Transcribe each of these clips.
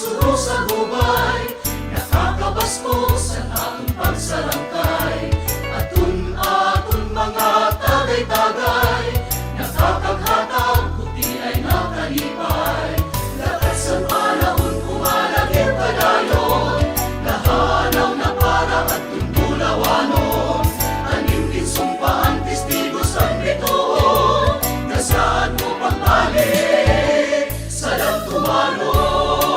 suro sa gubay, nakakabasko sa atong pagsalangkay. Atun-atun mga tagay-tagay, nakakaghatag, puti ay nakalipay. Lakat sa panahon kumalagim kadayon, nahanaw na para at tunggulawanon. Anim kinsumpa ang testigos ang bituon, nasaan mo pagbalik sa dagtumanon.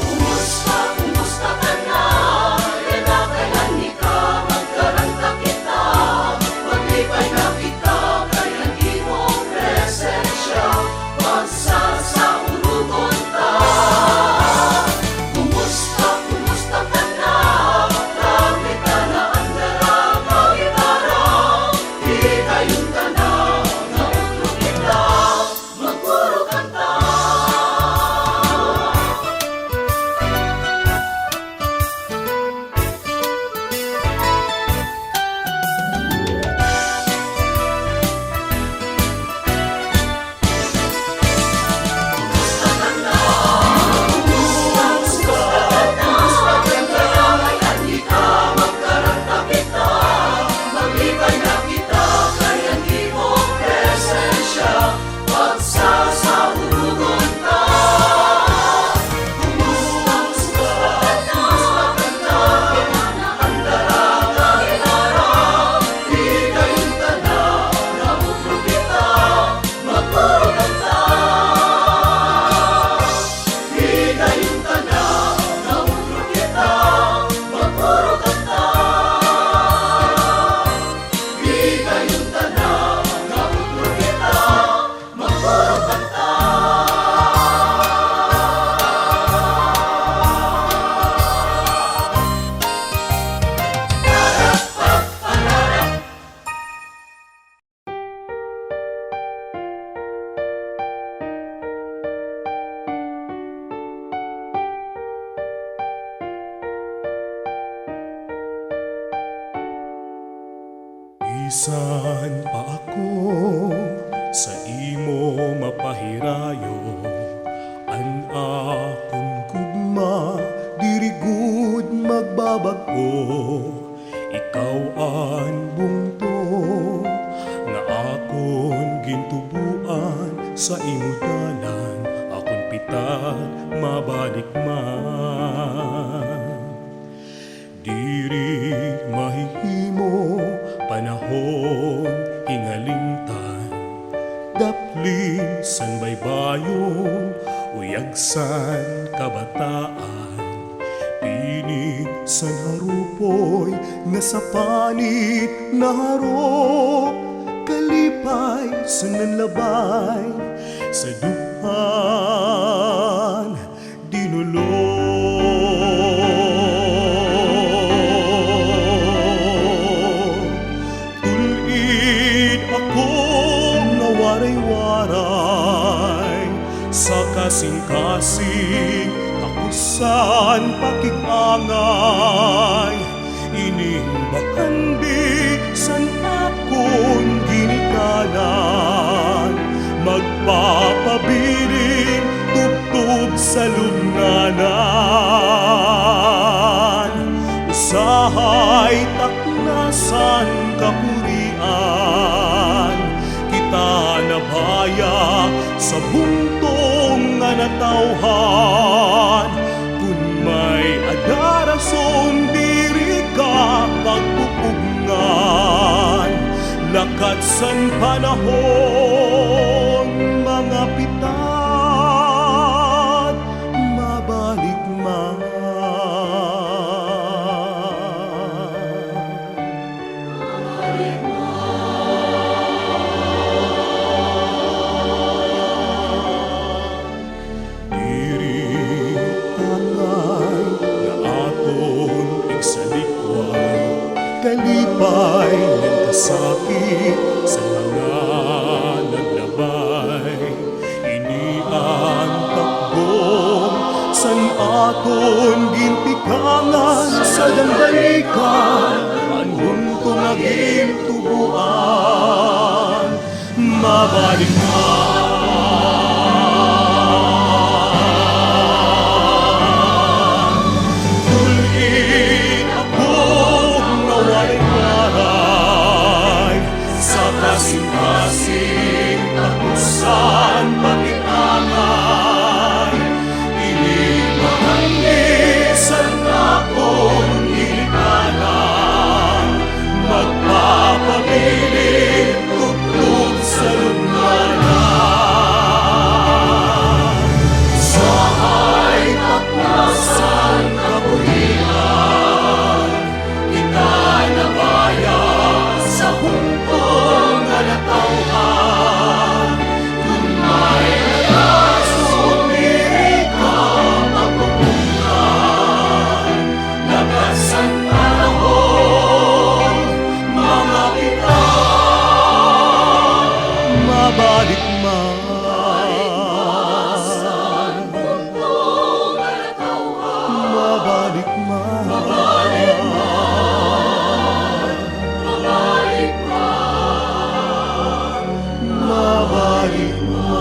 Kumusta ka na? Kailan ni ka magkaranta kita? Maglipay na kita kay ang imong presensya, magsasaurugon ta. Kumusta ka na? Marami ka na ang darama ibarang, di kayong ka na, nautro kita, magpuro kanta. Bisan pa ako sa imo mapahirayo, an akong gugma diri gud magbabago. Ikaw ang bungto nga akon gintubuan, sa imo dalan akon pitad mabalik man. Diri mahihimo panahon hingalingtan, daplin san baybayon, uyagsan kabataan. Pinig san harupoy nga sa panit naharop, kalipay san nanlabay sa duhan dinulog. Waray-waray sa kasing-kasing takusan pakikangay, inimbakan di san akon ginikanan, magpapabilin tubtub sa lubnanan. Usahay taknasan kapurian, nabaya sa buntong nga natawhan. Kung may adarason diri ka pagpupugngan, lakat san panahon mga pitad mabalik man. Kalipay ng kasakit sa mga naglabay, ini ang takbong san aton gintikangan sa dambalikan, anhuntong aging tubuan mabalik na. mabalik man. Mabalik man. Mabalik man.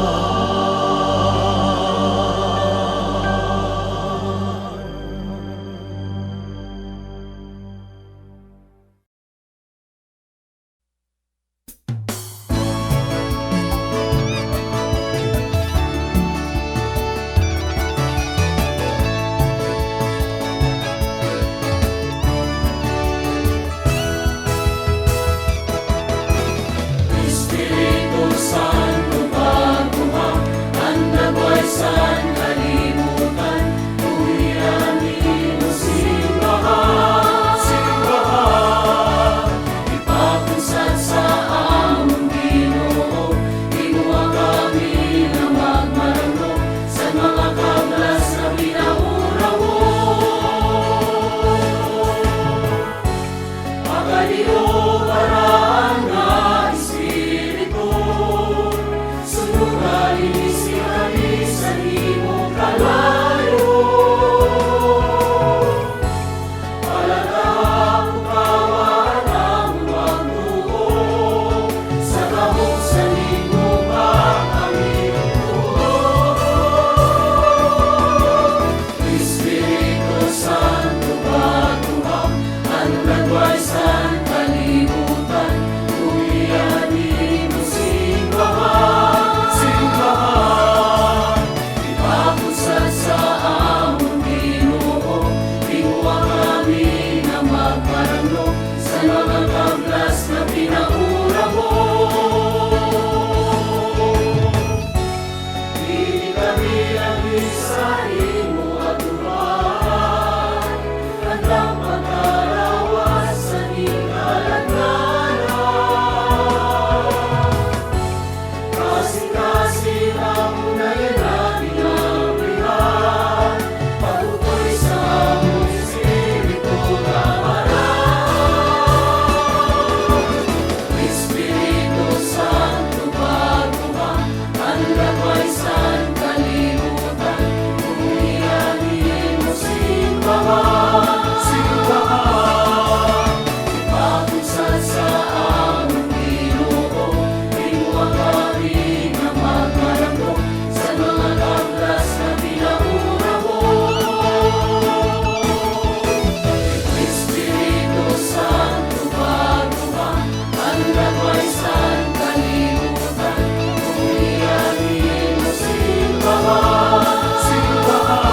Espiritu Santo pagkuha, ang nagway sa kalimutan, uyanin o simbahan, simbahan. Ipapunsad sa among Ginoo, inuwa kami na magmaranggo sa mga kablas na pinaurawo. Pagaliw paraan nga Espiritu, sunuran inisirali sa imong kalayo. Palagahang kawan ang magtuo, sa kahog sa imong pagkalimutan. Espiritu Santo pagkuha, ang nagway sa kalimutan, uyanin o simbahan, simbahan. Ipapunsad sa among Ginoo, inuwa kami na magparanggo sa mga kablas na pinaura mo. Hindi kami ang isa imo atuhan, handang magkarawas sa hinalaglanan. Kasing-kasing ang unayan namin ang bihan, patutoy sa among Espiritu kamaran. Espiritu Santo pagkuha, ang nagway sa kalimutan, uyanin o simbahan, simbahan. Ipapunsad sa among Ginoo, inuwa kami na magmaranggo sa mga kablas na pinaura mo. Espiritu Santo pagkuha, ang nagway sa kalimutan, uyanin o simbahan, simbahan.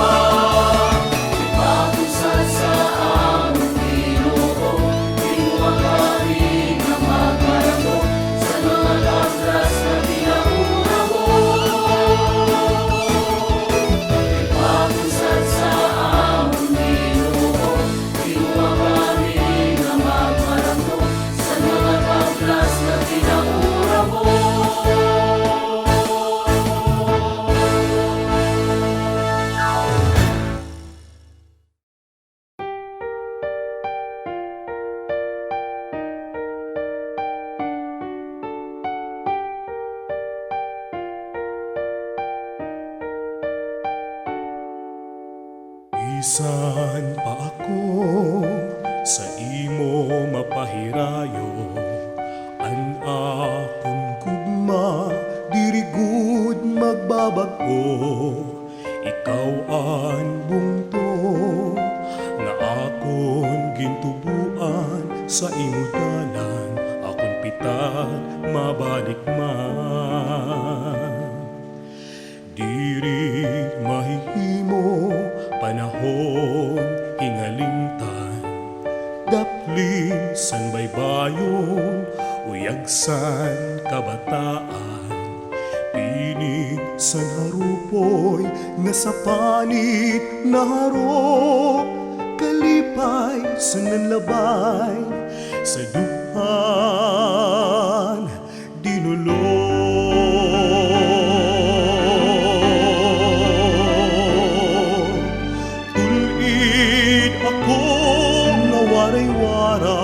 Ipapunsad sa among Ginoo, inuwa kami na magmaranggo sa mga kablas na pinaura mo. Ipapunsad sa among Ginoo, inuwa kami na magmaranggo sa mga kablas na pinaura mo. Bisan pa ako sa imo mapahirayo, an akong gugma diri gud magbabago. Ikaw ang bungto nga akon gintubuan, sa imo dalan akon pitag mabalik man. Diri mahihimo panahon hingalingtan, daplin san baybayon, uyagsan kabataan. Pinig san harupoy nga sa panit naharop, kalipay san nanlabay sa duhan dinulog. Tulid ako nga waray-waray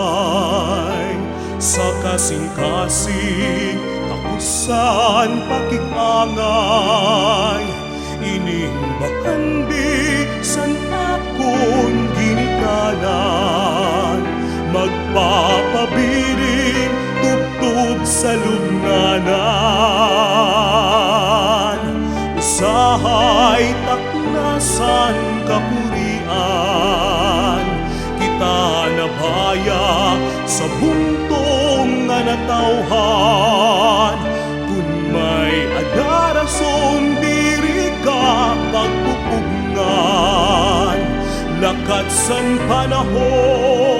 sa kasing-kasing takusan pakikangay, inimbakandi san akong ginikanan, magpapabilin tubtub sa lubnganan. Usahay taknasan kapurian, kita nabaya sa buntong nga natawhan. Kung may adarason diri ka pagpupugngan, lakat san panahon